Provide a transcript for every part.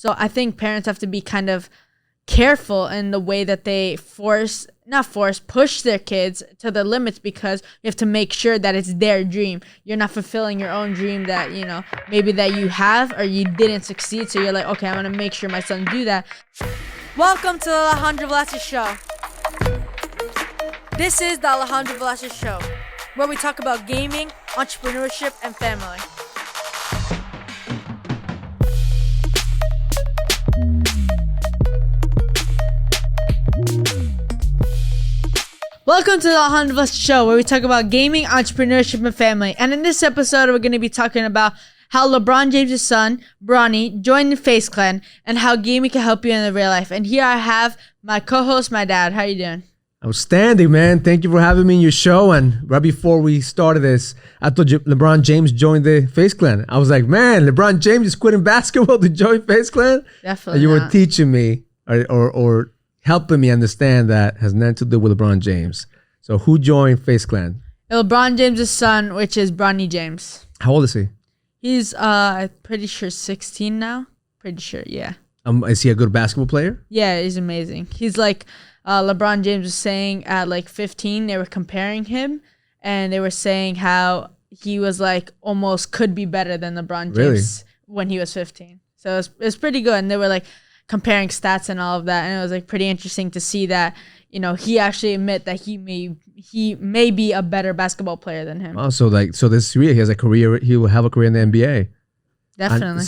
So I think parents have to be kind of careful in the way that they push their kids to the limits, because you have to make sure that it's their dream. You're not fulfilling your own dream that, maybe that you have or you didn't succeed. So you're like, okay, I'm going to make sure my son do that. Welcome to the Alejandro Villacis Show. This is the Alejandro Villacis Show, where we talk about gaming, entrepreneurship, and family. Welcome to the Alejandro Villacis Show, where we talk about gaming, entrepreneurship, and family. And in this episode, we're going to be talking about how LeBron James' son, Bronny, joined the Facegun, and how gaming can help you in the real life. And here I have my co-host, my dad. How you doing? Outstanding, man. Thank you for having me in your show. And right before we started this, I thought LeBron James joined the Facegun. I was like, man, LeBron James is quitting basketball to join Facegun? Definitely. And you were teaching me or helping me understand that has nothing to do with LeBron James. So who joined Facegun? LeBron James' son, which is Bronny James. How old is he? He's I'm pretty sure 16 now. Pretty sure, yeah. Is he a good basketball player? Yeah, he's amazing. He's like LeBron James was saying at like 15, they were comparing him, and they were saying how he was like almost could be better than LeBron James when he was 15. So it's pretty good, and they were like comparing stats and all of that, and it was like pretty interesting to see that, he actually admit that he may be a better basketball player than him. Oh, so this year he has a career. He will have a career in the NBA. Definitely.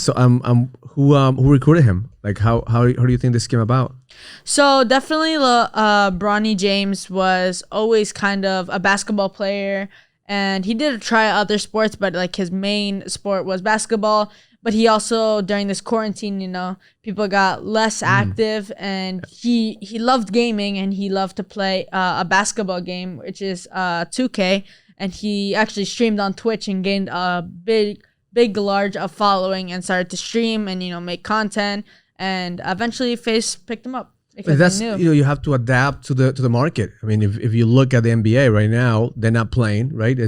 Who recruited him? Like how do you think this came about? So definitely, Bronny James was always kind of a basketball player, and he did try other sports, but like his main sport was basketball. But he also, during this quarantine, people got less active, and he loved gaming, and he loved to play a basketball game, which is 2K. And he actually streamed on Twitch and gained a large following, and started to stream and make content. And eventually, Face picked him up. But that's you have to adapt to the market. I mean, if you look at the NBA right now, they're not playing, right?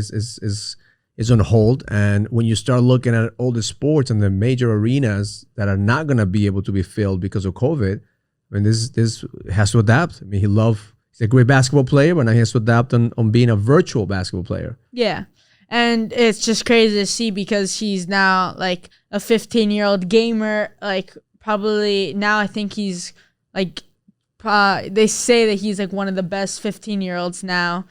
Is on hold, and when you start looking at all the sports and the major arenas that are not going to be able to be filled because of COVID, I mean, this has to adapt. I mean, he's a great basketball player, but now he has to adapt on being a virtual basketball player. Yeah, and it's just crazy to see, because he's now like a 15-year-old gamer. Like probably now, I think he's like they say that he's like one of the best 15-year-olds now.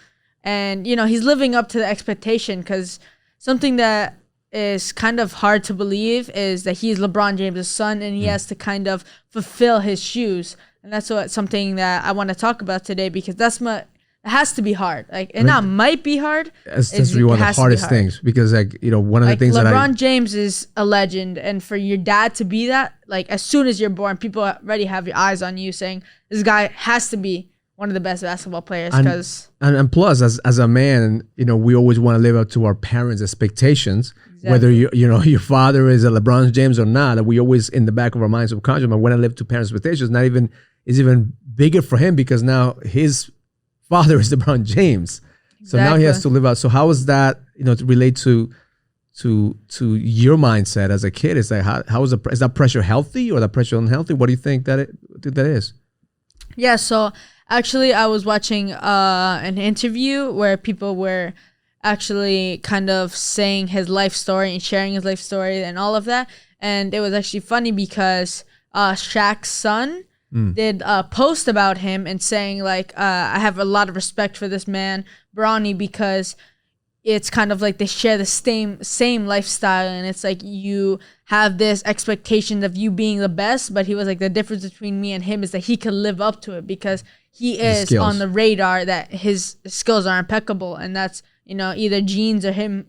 And, he's living up to the expectation, because something that is kind of hard to believe is that he's LeBron James' son, and he has to kind of fulfill his shoes. And that's something that I want to talk about today, because it has to be hard. Like, it might be hard. That's really one of the hardest things, because one of the things LeBron James is a legend, and for your dad to be that, like as soon as you're born, people already have your eyes on you saying this guy has to be one of the best basketball players. And plus, as a man, we always want to live up to our parents' expectations. Exactly. Whether your father is a LeBron James or not, we always in the back of our minds subconsciously want to live to parents' expectations. Is even bigger for him, because now his father is LeBron James. Exactly. So now he has to live out. So how is that to relate to your mindset as a kid? Is that is that pressure healthy or that pressure unhealthy? What do you think that is? Yeah. So actually, I was watching an interview where people were actually kind of saying his life story and sharing his life story and all of that. And it was actually funny, because Shaq's son did a post about him and saying, like, I have a lot of respect for this man, Bronny, because it's kind of like they share the same lifestyle, and it's like you have this expectation of you being the best, but he was like, the difference between me and him is that he could live up to it, because he is on the radar that his skills are impeccable, and that's either genes or him,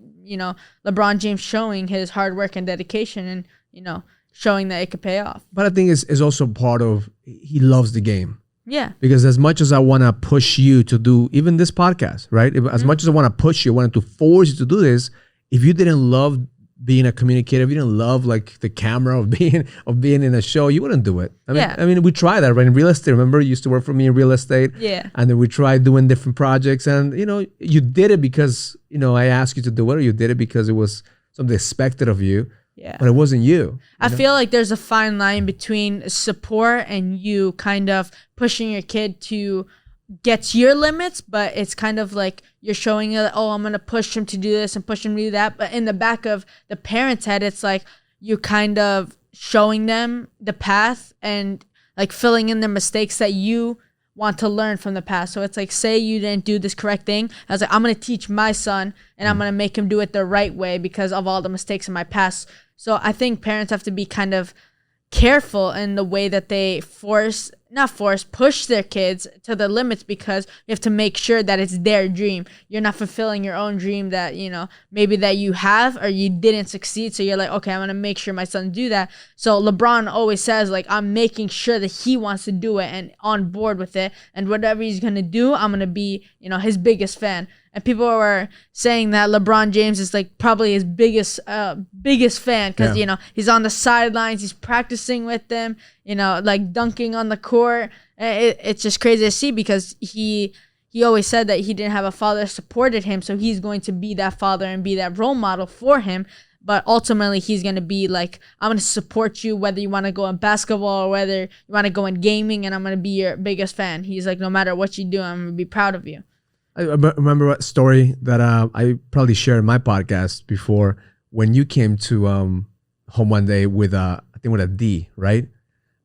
LeBron James showing his hard work and dedication, and showing that it could pay off. But I think it's also part of he loves the game. Yeah. Because as much as I want to push you to do even this podcast, right? As much as I want to push you, I wanted to force you to do this, if you didn't love being a communicator, if you didn't love like the camera of being in a show, you wouldn't do it. I mean, we tried that, right? In real estate, remember, you used to work for me in real estate. Yeah. And then we tried doing different projects, and you did it because I asked you to do it, or you did it because it was something expected of you. Yeah. But it wasn't you. I feel like there's a fine line between support and you kind of pushing your kid to get to your limits, but it's kind of like you're showing it, oh, I'm going to push him to do this and push him to do that. But in the back of the parent's head, it's like you're kind of showing them the path and like filling in the mistakes that you want to learn from the past. So it's like, say you didn't do this correct thing. I was like, I'm going to teach my son and I'm going to make him do it the right way because of all the mistakes in my past. So I think parents have to be kind of careful in the way that they push their kids to the limits, because you have to make sure that it's their dream. You're not fulfilling your own dream that, you know, maybe that you have or you didn't succeed. So you're like, okay, I'm going to make sure my son do that. So LeBron always says, like, I'm making sure that he wants to do it and on board with it. And whatever he's going to do, I'm going to be, you know, his biggest fan. And people were saying that LeBron James is like probably his biggest fan because, you know, he's on the sidelines, he's practicing with them, you know, like dunking on the court. It's just crazy to see because he always said that he didn't have a father that supported him. So he's going to be that father and be that role model for him. But ultimately, he's going to be like, I'm going to support you whether you want to go in basketball or whether you want to go in gaming, and I'm going to be your biggest fan. He's like, no matter what you do, I'm going to be proud of you. I remember a story that I probably shared in my podcast before, when you came to home one day with I think with a D, right?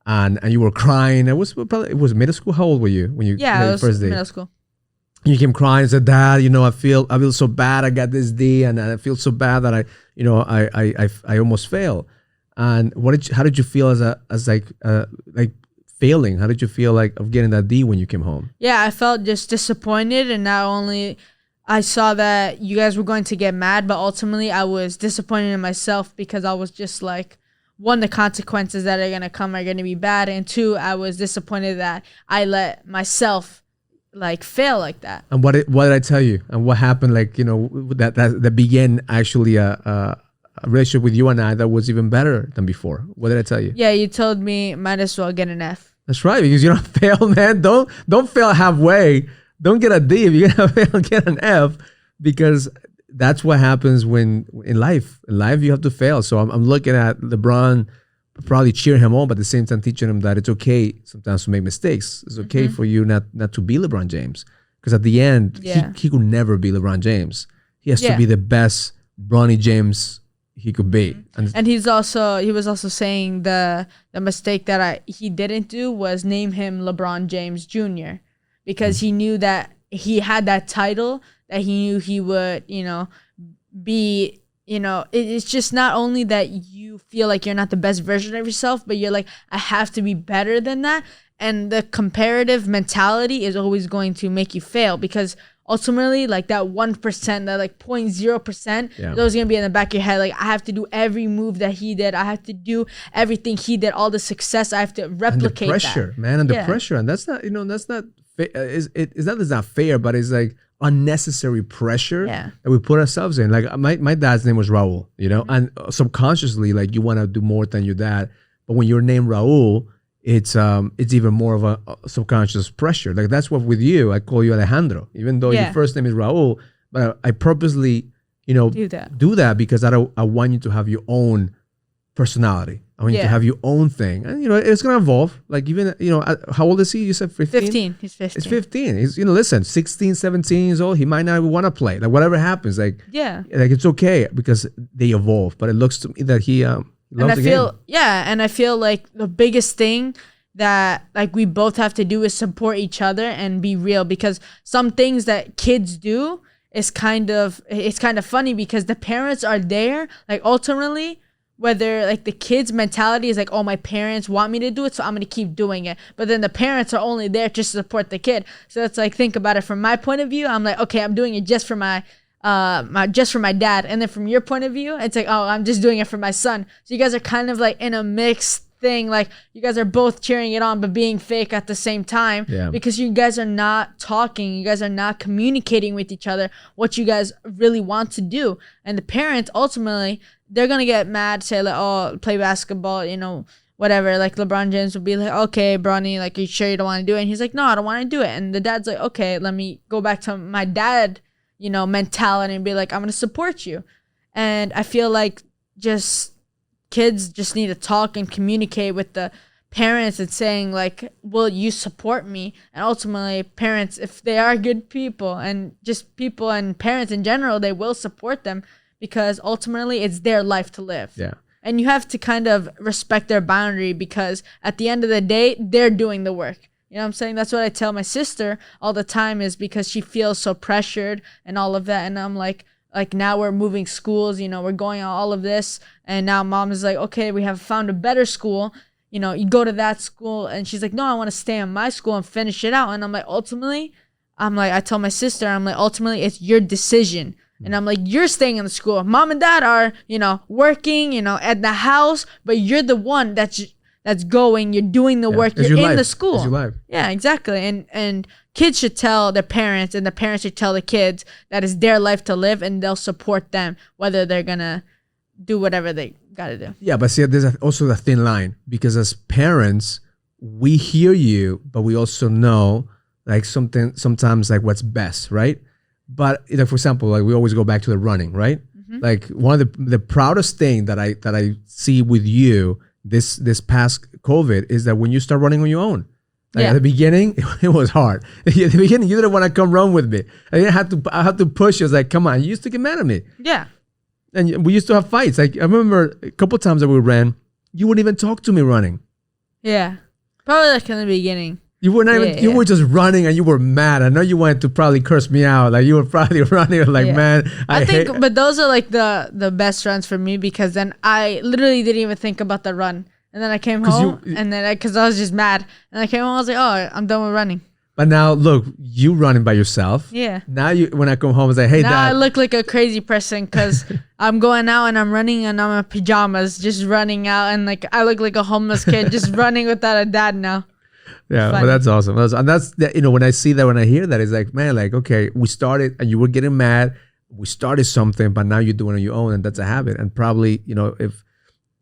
And you were crying. It was middle school. How old were you when you it was first day? Middle school. You came crying and said, "Dad, you know, I feel so bad. I got this D, and I feel so bad that I almost failed." And how did you feel as failing? How did you feel like of getting that D when you came home? Yeah, I felt just disappointed, and not only I saw that you guys were going to get mad, but ultimately I was disappointed in myself because I was just like, one, the consequences that are gonna come are gonna be bad, and two, I was disappointed that I let myself like fail like that. And what did I tell you? And what happened? Like, you know, that began actually a relationship with you and I that was even better than before. What did I tell you? Yeah, you told me might as well get an F. That's right, because you don't fail, man. Don't fail halfway. Don't get a D. If you're gonna fail, get an F, because that's what happens when in life. In life, you have to fail. So I'm looking at LeBron, probably cheering him on, but at the same time teaching him that it's okay sometimes to make mistakes. It's okay for you not to be LeBron James, because at the end, he could never be LeBron James. He has to be the best Bronny James he could be. And he was also saying the mistake that he didn't do was name him LeBron James Jr. because he knew that he had that title, that he knew he would, you know, be, you know, it's just not only that you feel like you're not the best version of yourself, but you're like, I have to be better than that. And the comparative mentality is always going to make you fail, because ultimately, like that 1%, that like 0.0%, is always gonna be in the back of your head. Like, I have to do every move that he did. I have to do everything he did. All the success, I have to replicate. And the pressure, man, and the pressure, and that's not, you know, that's not. It's not fair, but it's like unnecessary pressure that we put ourselves in. Like my dad's name was Raul, you know, and subconsciously, like, you want to do more than your dad, but when you're named Raul, it's even more of a subconscious pressure. Like, that's what with you, I call you Alejandro, even though your first name is Raul, but I purposely, you know, do that because I want you to have your own personality. I want you to have your own thing, and you know, it's gonna evolve. Like, even, you know, how old is he? You said 15. 15. He's 15. It's 15. He's, you know, listen, 16, 17 years old. He might not want to play. Like, whatever happens, like it's okay because they evolve. But it looks to me that he loves the game. And I feel like the biggest thing that like we both have to do is support each other and be real, because some things that kids do is kind of funny because the parents are there, like, ultimately, whether like the kid's mentality is like, oh, my parents want me to do it, so I'm going to keep doing it. But then the parents are only there just to support the kid. So it's like, think about it from my point of view. I'm like, okay, I'm doing it just for my dad. And then from your point of view, it's like, oh, I'm just doing it for my son. So you guys are kind of like in a mixed thing. Like, you guys are both cheering it on, but being fake at the same time, because you guys are not talking. You guys are not communicating with each other what you guys really want to do. And the parents, ultimately, they're going to get mad, say like, oh, play basketball, you know, whatever. Like, LeBron James would be like, okay, Bronny, like, are you sure you don't want to do it? And he's like, no, I don't want to do it. And the dad's like, okay, let me go back to my dad, you know, mentality and be like, I'm going to support you. And I feel like just kids just need to talk and communicate with the parents and saying like, will you support me? And ultimately parents, if they are good people and just people and parents in general, they will support them because ultimately it's their life to live. Yeah. And you have to kind of respect their boundary because at the end of the day, they're doing the work. You know what I'm saying? That's what I tell my sister all the time is because she feels so pressured and all of that. And I'm like now we're moving schools, you know, we're going on all of this. And now mom is like, okay, we have found a better school. You know, you go to that school. And she's like, no, I want to stay in my school and finish it out. And I'm like, ultimately, I told my sister, I'm like, ultimately, it's your decision. And I'm like, you're staying in the school. Mom and dad are, you know, working, you know, at the house. But you're the one that's going. You're doing the work. You're in the school. It's your life. Yeah, exactly. And kids should tell their parents and the parents should tell the kids that it's their life to live and they'll support them whether they're going to do whatever they got to do. Yeah, but see, there's also the thin line because as parents, we hear you, but we also know like sometimes like what's best, right? But you know, for example, like we always go back to the running, right? Mm-hmm. Like one of the proudest thing that I see with you this past COVID is that when you start running on your own. Like at the beginning, it was hard. At the beginning, you didn't want to come run with me. I had to push you. I was like, come on. You used to get mad at me. Yeah. And we used to have fights. Like I remember a couple of times that we ran, you wouldn't even talk to me running. Yeah. Probably like in the beginning. You were not even. You were just running, and you were mad. I know you wanted to probably curse me out. Like you were probably running, like man. I think, but those are like the best runs for me because then I literally didn't even think about the run, and then I came home, and then because I was just mad, and I came home, I was like, oh, I'm done with running. But now look, you running by yourself. Yeah. Now when I come home, I was like, hey, now Dad. I look like a crazy person because I'm going out and I'm running and I'm in pajamas, just running out, and like I look like a homeless kid just running without a dad now. Yeah, but that's awesome. And that's you know, when I see that, when I hear that, it's like, man, like, okay, we started and you were getting mad. We started something, but now you're doing it on your own, and that's a habit. And probably, you know, if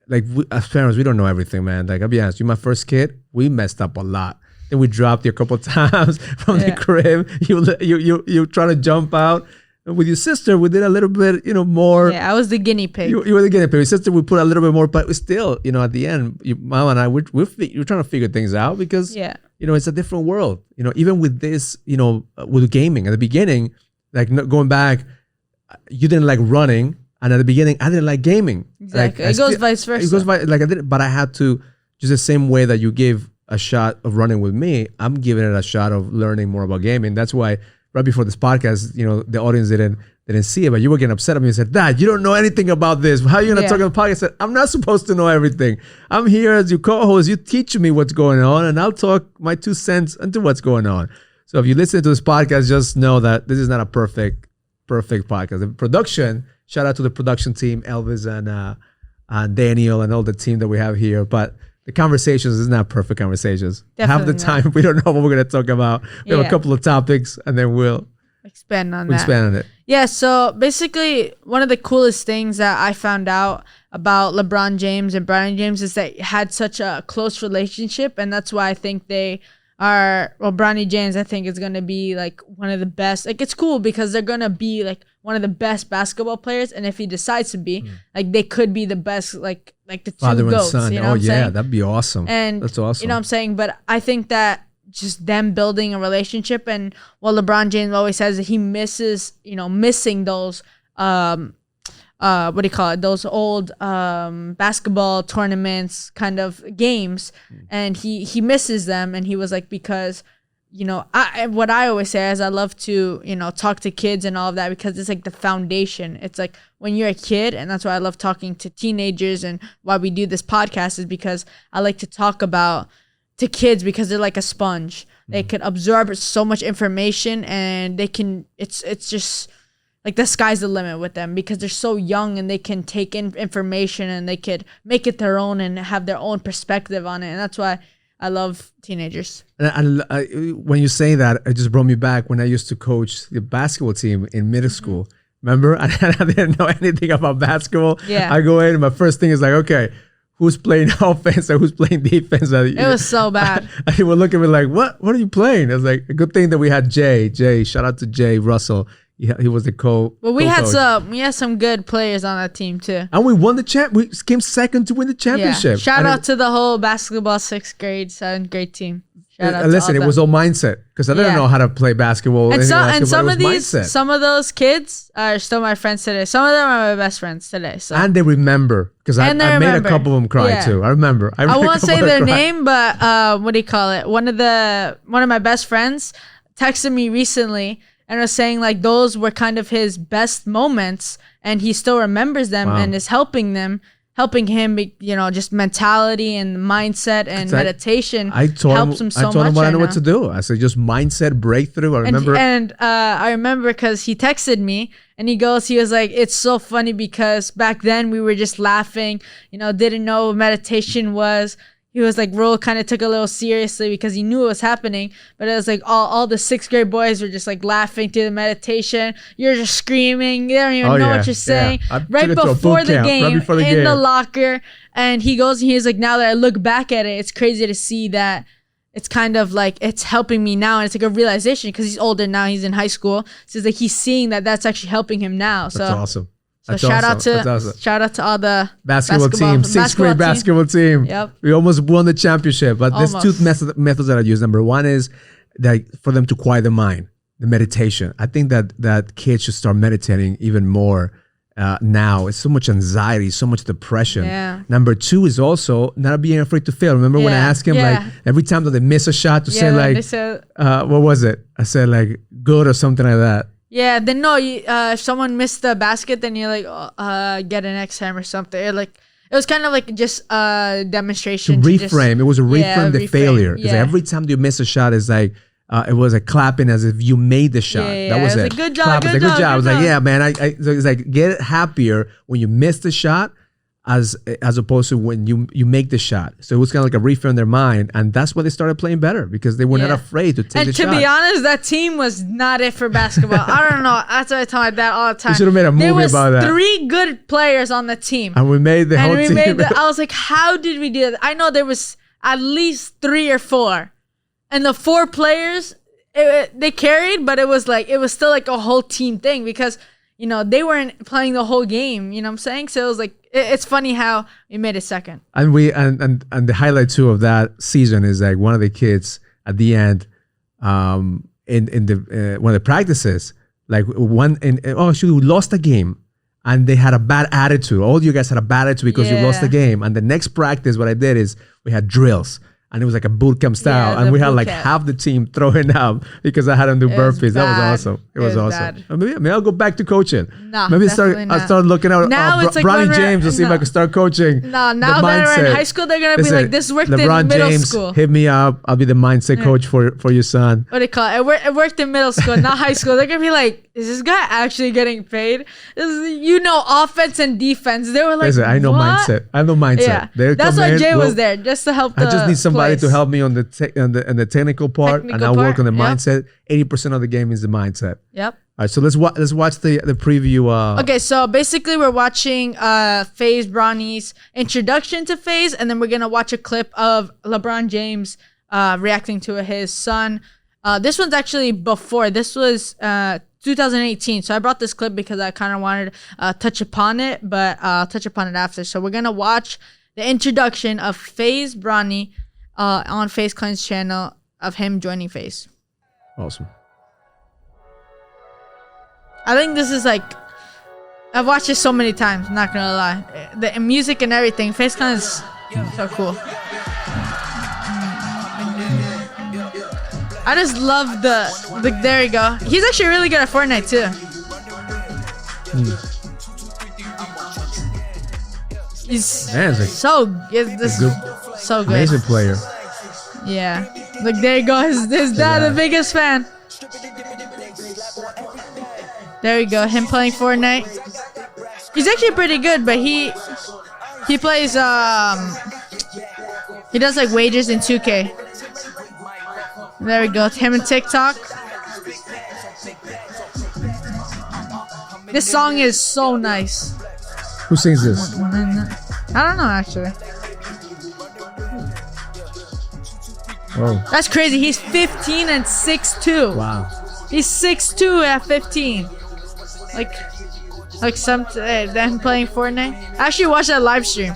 like as parents, we don't know everything, man. Like I'll be honest, you're my first kid. We messed up a lot. Then we dropped you a couple of times from the crib. You trying to jump out. And with your sister, we did a little bit, you know, more. Yeah, I was the guinea pig. You were the guinea pig. Your sister, we put a little bit more, but still, you know, at the end, Mom and I, we're trying to figure things out because, you know, it's a different world. You know, even with this, you know, with gaming at the beginning, like going back, you didn't like running, and at the beginning, I didn't like gaming. Exactly, like, it goes vice versa. It goes like I did, but I had to just the same way that you gave a shot of running with me, I'm giving it a shot of learning more about gaming. That's why right before this podcast, you know, the audience didn't see it, but you were getting upset at me and said, Dad, you don't know anything about this. How are you going to talk on the podcast? I said, I'm not supposed to know everything. I'm here as your co-host. You teach me what's going on, and I'll talk my 2 cents into what's going on. So if you listen to this podcast, just know that this is not a perfect podcast. The production, shout out to the production team, Elvis and Daniel and all the team that we have here. But the conversations is not perfect conversations. Definitely half the time we don't know what we're going to talk about. We have a couple of topics, and then we'll expand on it. Yeah, so basically one of the coolest things that I found out about LeBron James and Bronny James is that they had such a close relationship, and that's why I think they are, well, Bronny James I think is going to be like one of the best. Like it's cool because they're going to be like one of the best basketball players, and if he decides to be, like they could be the best, like the two father goats, and son. You know what I'm saying? That'd be awesome. And that's awesome. You know what I'm saying? But I think that just them building a relationship, and what LeBron James always says that he misses, you know, missing those those old basketball tournaments kind of games, and he misses them, and he was like, because, you know, what I always say is I love to, you know, talk to kids and all of that because it's like the foundation. It's like when you're a kid, and that's why I love talking to teenagers, and why we do this podcast is because I like to talk about to kids because they're like a sponge. They can absorb so much information, and they can, it's just like the sky's the limit with them because they're so young, and they can take in information, and they could make it their own and have their own perspective on it. And that's why I love teenagers. And when you say that, it just brought me back when I used to coach the basketball team in middle school. Remember? I didn't know anything about basketball. Yeah. I go in, and my first thing is like, okay, who's playing offense and who's playing defense? It was so bad. He would look at me like, what are you playing? It was like, a good thing that we had Jay. Shout out to Jay Russell. he was the But we had some good players on that team too. And we won the champ. We came second to win the championship. Yeah. Shout out to the whole basketball 6th grade, 7th grade team. Shout out listen, it was all mindset because I didn't know how to play basketball. And some of those kids are still my friends today. Some of them are my best friends today. So. And they remember because I made a couple of them cry too. I remember. I won't say their name, but what do you call it? One of my best friends texted me recently and was saying like those were kind of his best moments, and he still remembers them and is helping him, just mentality and mindset and meditation helps him so much. I told him what I know what to do. I said just mindset breakthrough. I remember. I remember because he texted me and he was like, it's so funny because back then we were just laughing, didn't know what meditation was. He was like, Raul kind of took a little seriously because he knew it was happening. But it was like all the 6th grade boys were just like laughing through the meditation. You're just screaming. They don't even know what you're saying. Yeah. Right before the game, in the locker. And he's like, now that I look back at it, it's crazy to see that it's kind of like it's helping me now. And it's like a realization because he's older now. He's in high school. So it's like he's seeing that that's actually helping him now. That's awesome. So shout out to all the basketball team, 6th grade basketball team. Yep. We almost won the championship. But there's two methods that I use. Number one is that for them to quiet the mind, the meditation. I think that kids should start meditating even more now. It's so much anxiety, so much depression. Yeah. Number two is also not being afraid to fail. Remember when I asked him like every time that they miss a shot to say like, what was it? I said like good or something like that. Yeah, then if someone missed the basket, then you're like, get an next time or something. It was kind of like just a demonstration. To reframe. It was a reframe the failure. Because every time you miss a shot, it's like, it was like clapping as if you made the shot. That was it. Like, good job, good job. I was like, yeah, man. So it's like, get happier when you miss the shot as opposed to when you make the shot. So it was kind of like a reframe in their mind, and that's why they started playing better because they were not afraid to take the shot. And to be honest, that team was not it for basketball. I don't know. That's what I tell my dad all the time. We should have made a movie about that. There was 3 good players on the team, and we made the whole team. I was like, how did we do that? I know there was at least 3 or 4, and the 4 players they carried, but it was still like a whole team thing because they weren't playing the whole game. You know what I'm saying? So it was like. It's funny how we made it second. And the highlight too of that season is like one of the kids at the end, in the one of the practices, like we lost the game, and they had a bad attitude. All you guys had a bad attitude because you lost the game. And the next practice, what I did is we had drills. And it was like a boot camp style. And we had like half the team throwing up because I had them do burpees. That was awesome. It was awesome. Maybe I'll go back to coaching. No, maybe I'll start looking out Bronny James to see if I can start coaching. No, now that we're in high school, they're going to be like, this worked in middle school. Hit me up. I'll be the mindset coach for your son. What do you call it? It worked in middle school, not high school. They're going to be like, is this guy actually getting paid? Offense and defense. They were like, listen, I know mindset. Yeah. That's why Jay was there, just to help I just need somebody to help me on the technical part, and I'll work on the mindset. 80% of the game is the mindset. Yep. All right, so let's watch the preview. Okay, so basically we're watching FaZe Bronny's introduction to FaZe, and then we're gonna watch a clip of LeBron James reacting to his son. This one's actually before. This was 2018. So I brought this clip because I kind of wanted to touch upon it, but I'll touch upon it after. So we're gonna watch the introduction of FaZe Bronny on FaZe Clan's channel of him joining FaZe. Awesome. I think this is like, I've watched it so many times, not gonna lie. The music and everything, FaZe Clan is so cool. I just love the there you go. He's actually really good at Fortnite too. He's so good. So good. Amazing player. Yeah. Look, there you go. His dad, the biggest fan. There you go. Him playing Fortnite. He's actually pretty good, but he plays he does like wagers in 2K. There we go. Him and TikTok. This song is so nice. Who sings this? I don't know actually. Oh. That's crazy. He's 15 and 6'2". Wow. He's 6'2" at 15. Like them playing Fortnite. I actually watched that live stream.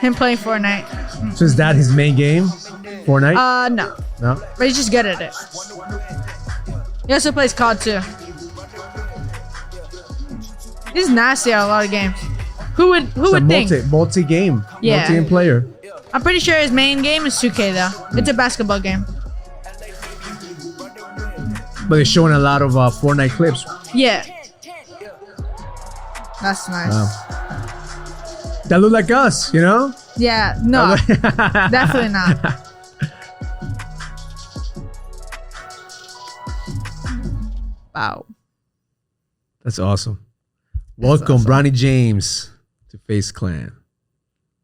Him playing Fortnite. So is that his main game? Fortnite? No. No. But he's just good at it. He also plays COD too. He's nasty at a lot of games. Who would think? Multi-game. Yeah. Multi-game player. I'm pretty sure his main game is 2K though. It's a basketball game. But they're showing a lot of Fortnite clips. Yeah. That's nice. Wow. That look like us, you know? Yeah, no. Definitely not. Wow. That's awesome. Welcome, Bronny James, to Face Clan.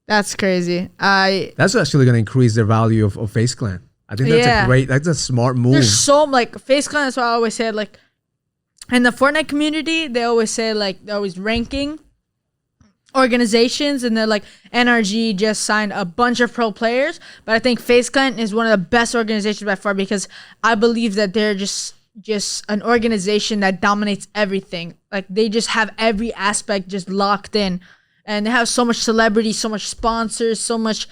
That's crazy. That's actually going to increase the value of Face Clan. I think that's a smart move. There's so Face Clan. That's what I always said. Like in the Fortnite community, they always say they're always ranking organizations, and they're like NRG just signed a bunch of pro players, but I think Face Clan is one of the best organizations by far because I believe that they're just an organization that dominates everything. Like they just have every aspect just locked in, and they have so much celebrity, so much sponsors, so much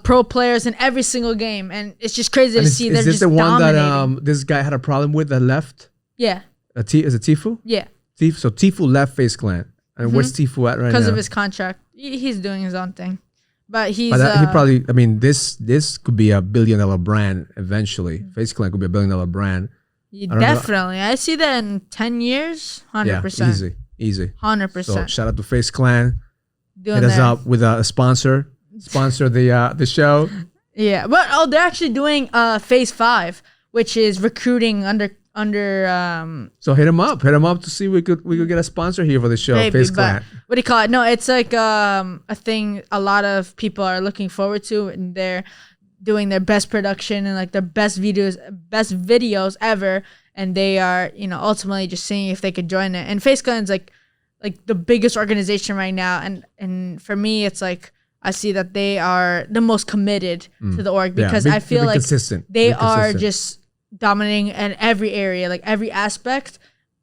pro players in every single game, and it's just crazy to see. They're just dominating. Is this the one that this guy had a problem with that left? Yeah. Is it Tifu? Yeah. So Tifu left Face Clan. And where's Tifu at right now? Because of his contract. He's doing his own thing. But he probably, I mean, this could be a $1 billion brand eventually. Face Clan could be a $1 billion brand. Definitely. I see that in 10 years, 100%. Yeah, easy. 100%. So shout out to Face Clan. Doing Hit us up with a sponsor. Sponsor the show. Yeah. But they're actually doing Phase 5, which is recruiting under so hit him up to see we could get a sponsor here for the show. Maybe, Face Clan. What do you call it? No, it's like a thing a lot of people are looking forward to, and they're doing their best production and like their best videos ever, and they are ultimately just seeing if they could join it. And Face Clan's like the biggest organization right now, and for me it's like I see that they are the most committed to the org because I feel like they are just dominating in every area, like every aspect.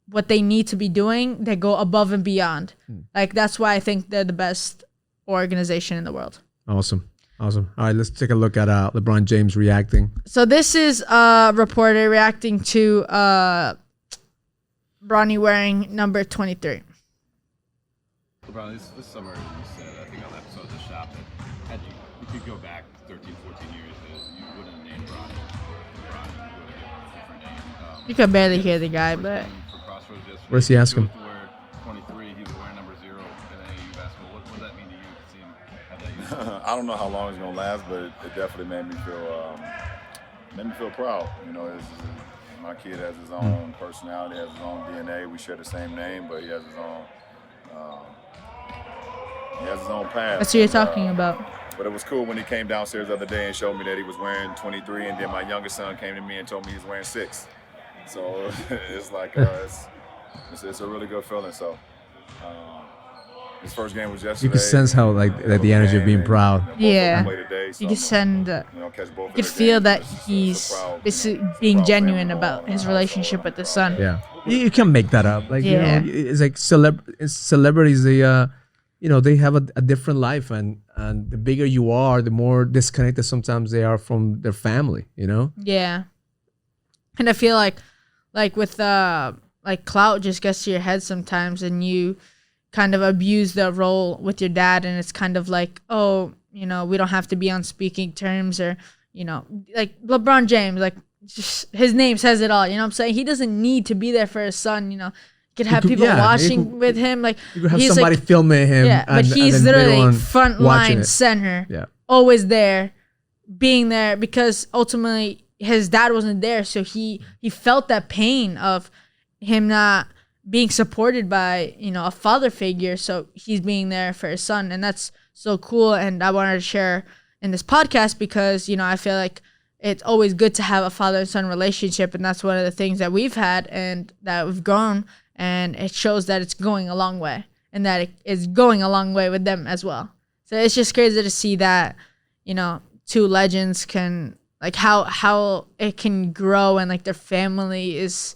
What they need to be doing, they go above and beyond. Like that's why I think they're the best organization in the world. Awesome. All right, let's take a look at LeBron James reacting. So this is a reporter reacting to Bronny wearing number 23. LeBron, this summer you said, I think on episode of The Shop, that you could go back 13, 14 years, you wouldn't have named Bronny. You can barely hear the guy, but where's he asking? 23, he was wearing number 0, and then you asked him, what does that mean to you to see him have that uniform? I don't know how long it's gonna last, but it definitely made me feel proud. My kid has his own personality, has his own DNA. We share the same name, but he has his own path. That's what you're talking about. But it was cool when he came downstairs the other day and showed me that he was wearing 23, and then my youngest son came to me and told me he was wearing 6. So it's like it's a really good feeling. So his first game was yesterday. You can sense how that the energy of being proud. Yeah, today, so you can send. You can feel that he's being genuine about his relationship with the son. Yeah, you can't make that up. Like it's like celebrities. They they have a different life, and the bigger you are, the more disconnected sometimes they are from their family. Yeah, and I feel like with clout just gets to your head sometimes, and you kind of abuse the role with your dad, and it's kind of like, oh, we don't have to be on speaking terms, or like LeBron James, like just his name says it all. You know what I'm saying? He doesn't need to be there for his son. You could have people watching with him. Like you could have somebody filming him. Yeah, but he's literally front line center. Yeah, always there, being there because ultimately his dad wasn't there, so he felt that pain of him not being supported by a father figure. So he's being there for his son, and that's so cool. And I wanted to share in this podcast because I feel like it's always good to have a father and son relationship, and that's one of the things that we've had and that we've grown, and it shows that it's going a long way, and that it is going a long way with them as well. So it's just crazy to see that two legends can. Like how it can grow, and like their family is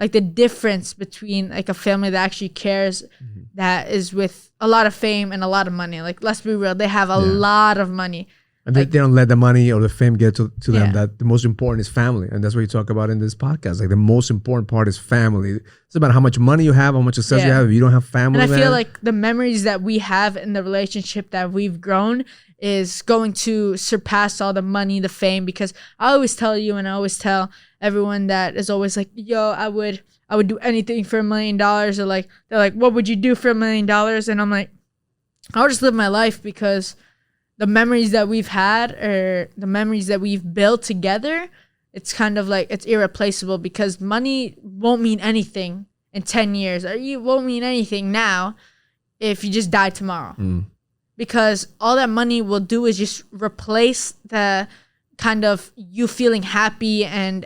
like the difference between like a family that actually cares, that is with a lot of fame and a lot of money. Like, let's be real, they have a lot of money. And like, they don't let the money or the fame get to them. That the most important is family. And that's what you talk about in this podcast. Like, the most important part is family. It's about how much money you have, how much success you have. If you don't have family, and I feel like the memories that we have in the relationship that we've grown is going to surpass all the money, the fame. Because I always tell you, and I always tell everyone that is always like, yo, I would do anything for $1 million. Or like, they're like, what would you do for $1 million? And I'm like, I'll just live my life, because the memories that we've had, or the memories that we've built together, it's kind of like, it's irreplaceable, because money won't mean anything in 10 years, or you won't mean anything now if you just die tomorrow. Because all that money will do is just replace the kind of you feeling happy and,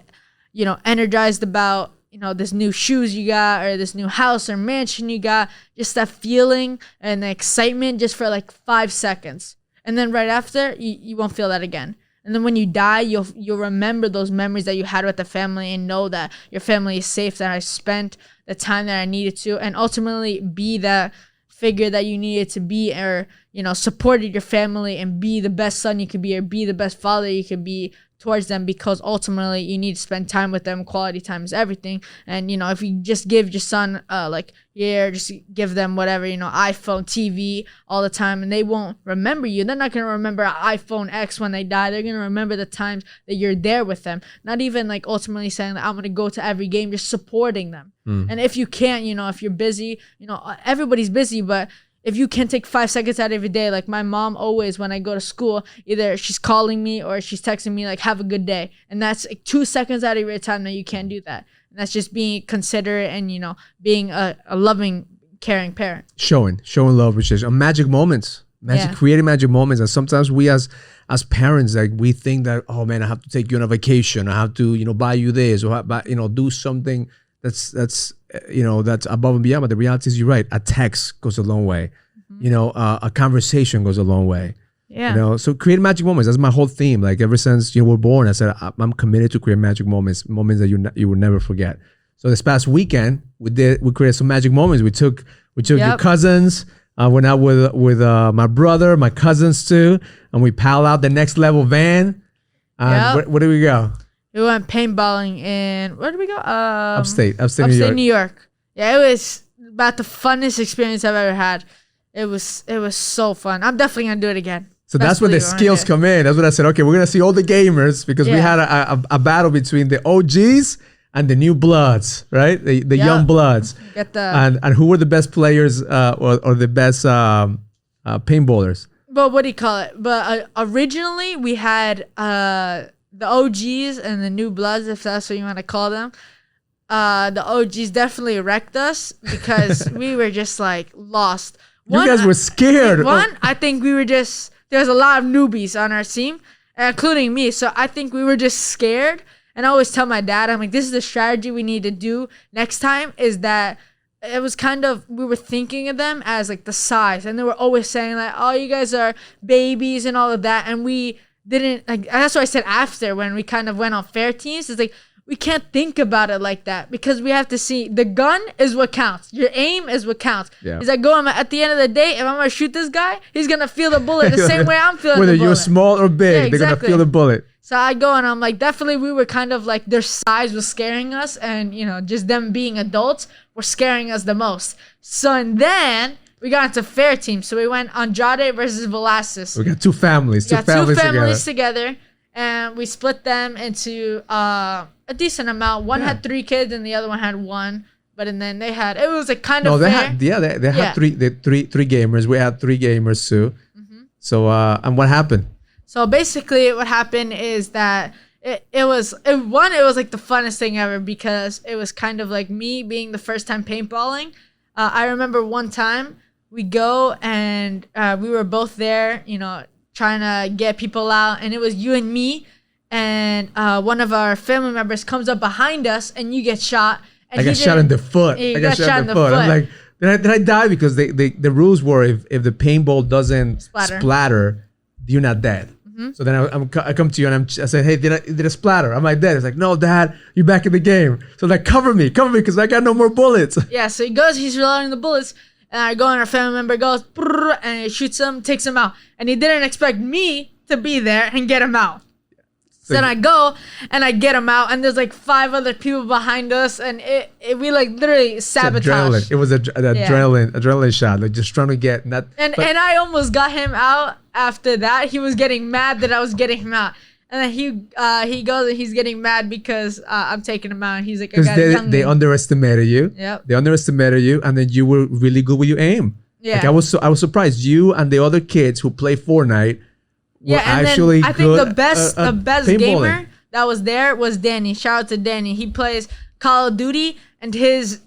you know, energized about, you know, this new shoes you got, or this new house or mansion you got, just that feeling and the excitement just for like 5 seconds. And then right after, you won't feel that again. And then when you die, you'll remember those memories that you had with the family, and know that your family is safe, that I spent the time that I needed to, and ultimately be that figure that you needed to be, or, you know, supported your family and be the best son you could be, or be the best father you could be towards them, because ultimately you need to spend time with them. Quality time is everything. And, you know, if you just give your son just give them whatever, you know, iPhone, TV all the time, and they won't remember you. They're not going to remember iPhone X when they die. They're going to remember the times that you're there with them. Not even like ultimately saying that I'm going to go to every game, just supporting them. And if you can't, you know, if you're busy, you know, everybody's busy, but if you can take 5 seconds out of your day, like my mom always, when I go to school, either she's calling me or she's texting me like, have a good day. And that's like 2 seconds out of your time that you can't do that. And that's just being considerate and, you know, being a loving, caring parent. Showing love, which is magic moments, creating magic moments. And sometimes we as parents, like, we think that, oh man, I have to take you on a vacation. I have to, you know, buy you this, or you know, do something that's you know, that's above and beyond. But the reality is, you're right, a text goes a long way. You know, a conversation goes a long way. You know, so create magic moments. That's my whole theme. Like, ever since you were born, I said I'm committed to create magic moments that you will never forget. So this past weekend, we created some magic moments. We took your cousins. Went out with my brother, my cousins too, and we piled out the Next Level van. Where did we go? We went paintballing in, where did we go? Upstate New York. Yeah, it was about the funnest experience I've ever had. It was so fun. I'm definitely gonna do it again. So that's where the skills come in. That's what I said. Okay, we're gonna see all the gamers, because we had a battle between the OGs and the new bloods, right? The young bloods. And who were the best players or the best paintballers? Well, what do you call it? But originally we had the OGs and the new bloods, if that's what you want to call them. The OGs definitely wrecked us, because we were just like lost. You guys were scared. I think we were just, there's a lot of newbies on our team, including me. So I think we were just scared. And I always tell my dad, I'm like, this is the strategy we need to do next time, is that it was kind of, we were thinking of them as like the size. And they were always saying like, oh, you guys are babies and all of that. And we didn't, like, that's what I said after, when we kind of went on fair teams. It's like, we can't think about it like that, because we have to see, the gun is what counts. Your aim is what counts. He's like, at the end of the day, if I'm going to shoot this guy, he's going to feel the bullet the same way I'm feeling the bullet. Whether you're small or big, they're going to feel the bullet. So I go and I'm like, definitely we were kind of like, their size was scaring us, and, you know, just them being adults were scaring us the most. So, and then we got into fair team. So we went Andrade versus Villacis. We got two families together. And we split them into a decent amount. One had 3 kids and the other one had 1. But and then they had, it was like kind of fair. They had three gamers. We had 3 gamers too. So and what happened? So basically what happened is that it was like the funnest thing ever, because it was kind of like me being the first time paintballing. I remember one time we go and we were both there, you know, trying to get people out, and it was you and me, and one of our family members comes up behind us, and you get shot. And I got shot in the foot. I got shot in the foot. I'm like, did I die? Because the rules were, if the paintball doesn't splatter, you're not dead. So then I come to you and I say, hey, did it splatter? Am I dead? It's like, no, Dad, you're back in the game. So like, cover me, because I got no more bullets. Yeah, so he goes, he's reloading the bullets, and I go and our family member goes, and he shoots him, takes him out. And he didn't expect me to be there and get him out. So then I go and I get him out, and there's like 5 other people behind us, and we like literally sabotaged. It was an adrenaline shot, like just trying to get that. And I almost got him out after that. He was getting mad that I was getting him out, and then he goes and he's getting mad because I'm taking him out. And he's like, because they underestimated you. Yep. They underestimated you, and then you were really good with your aim. Yeah. Like I was surprised. You and the other kids who play Fortnite. Yeah, and actually then I think the best paintballing. gamer that was there was Danny. Shout out to Danny. He plays Call of Duty, and his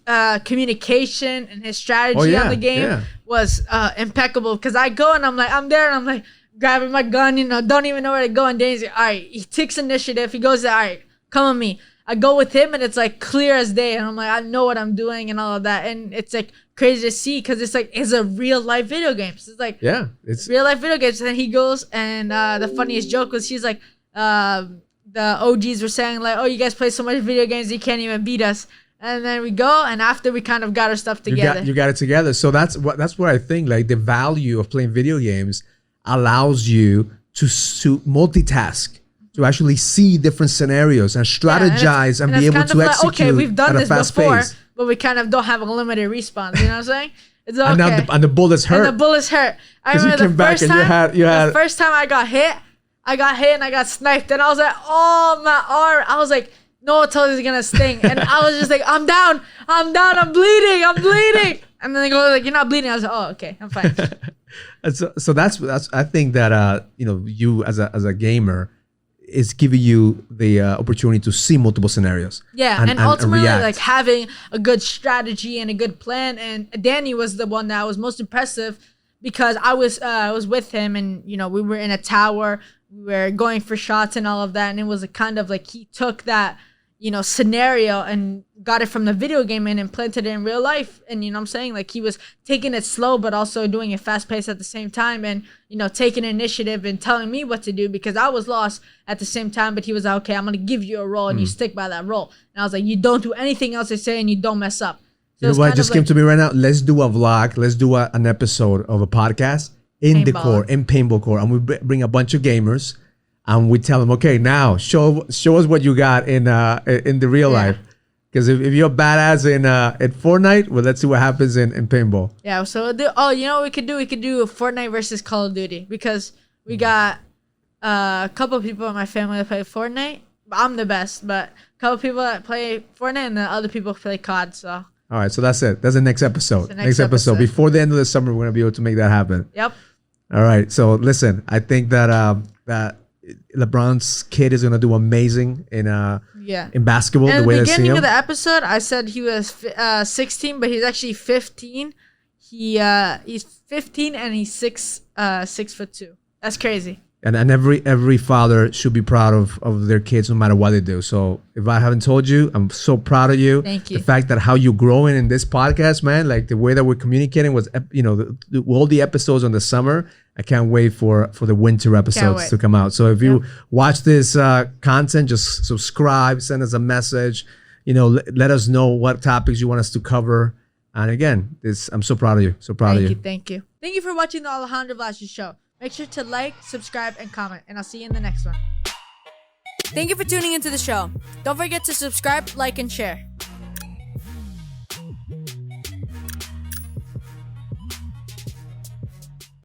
communication and his strategy on the game was impeccable. Because I go and I'm there and I'm like grabbing my gun, don't even know where to go. And Danny's like, all right, he takes initiative. He goes, all right, come with me. I go with him, and it's like clear as day. And I'm like, I know what I'm doing and all of that. And it's like crazy to see because it's a real life video game. So it's like it's real life video games. And then he goes, and the funniest joke was he's like, the OGs were saying like, oh, you guys play so much video games, you can't even beat us. And then we go, and after we kind of got our stuff together. You got it together. So that's what I think. Like the value of playing video games allows you to multitask. To actually see different scenarios and strategize and be able to execute okay, we've done this before, but we kind of don't have a limited respawn. You know what I'm saying? It's okay. And the bullets hurt. I remember the first time I got hit and I got sniped, and I was like, oh, my arm. I was like, no, totally gonna sting. And I was just like, I'm down, I'm bleeding. And then they go like, you're not bleeding. I was like, oh, okay, I'm fine. so that's I think that you as a gamer is giving you the opportunity to see multiple scenarios. Yeah, and ultimately like having a good strategy and a good plan. And Danny was the one that was most impressive because I was with him, and we were in a tower, we were going for shots and all of that, and it was a kind of like he took that scenario and got it from the video game and implanted it in real life. And what I'm saying, like he was taking it slow but also doing it fast paced at the same time, and taking initiative and telling me what to do because I was lost at the same time. But he was like, okay, I'm gonna give you a role and you stick by that role. And I was like, you don't do anything else I say and you don't mess up. So you know what just came to me right now? Let's do a vlog. Let's do an episode of a podcast in the core, in Paintball core, and we bring a bunch of gamers. And we tell them, okay, now show us what you got in the real life. Because if you're a badass in Fortnite, well, let's see what happens in Paintball. Yeah, so what we could do? We could do Fortnite versus Call of Duty because we got a couple of people in my family that play Fortnite. I'm the best, but a couple of people that play Fortnite, and then other people play COD. So. All right, so that's it. That's the next episode. Next episode. Before the end of the summer, we're gonna be able to make that happen. Yep. All right. So listen, I think that that LeBron's kid is gonna do amazing in basketball. And the way at the beginning of the episode, I said he was 16, but he's actually 15. He's 15 and he's 6'2". That's crazy. And every father should be proud of their kids no matter what they do. So if I haven't told you, I'm so proud of you. Thank you. The fact that how you're growing in this podcast, man, like the way that we're communicating was, all the episodes on the summer. I can't wait for the winter episodes to come out. So if you watch this content, just subscribe, send us a message, let us know what topics you want us to cover. And again, I'm so proud of you. So proud of you. Thank you. Thank you for watching the Alejandro Villacis Show. Make sure to like, subscribe, and comment, and I'll see you in the next one. Thank you for tuning into the show. Don't forget to subscribe, like, and share.